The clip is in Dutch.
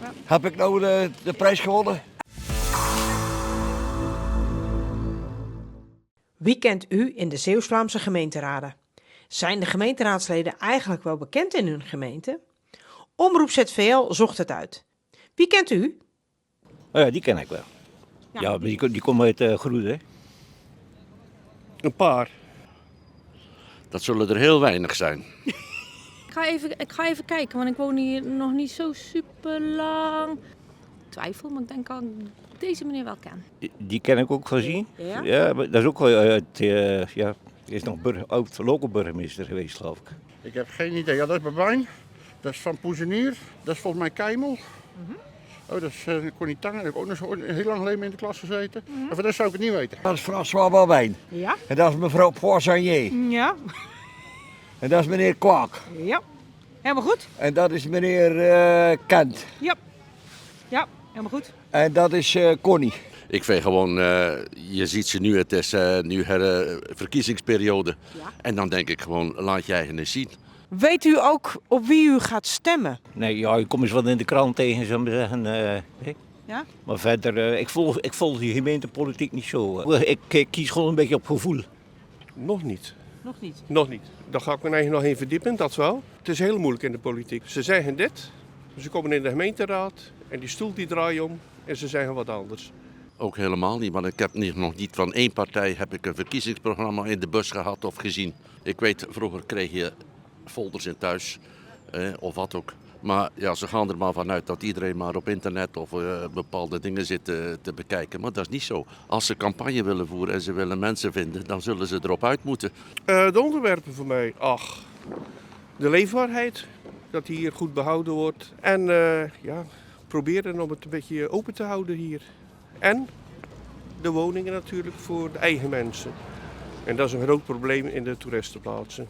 Ja. Heb ik nou de prijs gewonnen? Wie kent u in de Zeeuws-Vlaamse gemeenteraden? Zijn de gemeenteraadsleden eigenlijk wel bekend in hun gemeente? Omroep ZVL zocht het uit. Wie kent u? Ja, die ken ik wel. Ja, maar die komen uit Groen, hè? Een paar. Dat zullen er heel weinig zijn. Ik ga even kijken, want ik woon hier nog niet zo super lang. Twijfel, maar ik denk dat ik deze meneer wel ken. Die ken ik ook gezien. Ja? Ja, maar dat is ook wel uit, ja, die is nog oud lokale burgemeester geweest, geloof ik. Ik heb geen idee. Ja, dat is Babijn. Dat is Van Poezenier. Dat is volgens mij Keimel. Oh, dat is Connie Tanger. Daar heb ik ook nog zo heel lang geleden in de klas gezeten. Maar voor dat zou ik het niet weten. Dat is François Babijn. Ja. En dat is mevrouw Poissonnier. Ja. En dat is meneer Kwaak. Ja. Helemaal goed? En dat is meneer Kent. Ja. Ja, helemaal goed. En dat is Connie. Ik vind gewoon, je ziet ze nu, het is nu verkiezingsperiode. Ja. En dan denk ik gewoon, laat jij eens zien. Weet u ook op wie u gaat stemmen? Nee, ja, ik kom eens wat in de krant tegen, zou ik maar zeggen. Hè. Ja? Maar verder, ik volg die gemeentepolitiek niet zo. Ik kies gewoon een beetje op gevoel. Nog niet. Nog niet. Nog niet. Daar ga ik me eigenlijk nog in verdiepen, dat wel. Het is heel moeilijk in de politiek. Ze zeggen dit, ze komen in de gemeenteraad en die stoel die draait om en ze zeggen wat anders. Ook helemaal niet, want ik heb nog niet van één partij heb ik een verkiezingsprogramma in de bus gehad of gezien. Ik weet, vroeger kreeg je folders in thuis of wat ook. Maar ja, ze gaan er maar vanuit dat iedereen maar op internet of bepaalde dingen zit te bekijken. Maar dat is niet zo. Als ze campagne willen voeren en ze willen mensen vinden, dan zullen ze erop uit moeten. De onderwerpen voor mij, de leefbaarheid, dat die hier goed behouden wordt. En ja, proberen om het een beetje open te houden hier. En de woningen natuurlijk voor de eigen mensen. En dat is een groot probleem in de toeristenplaatsen.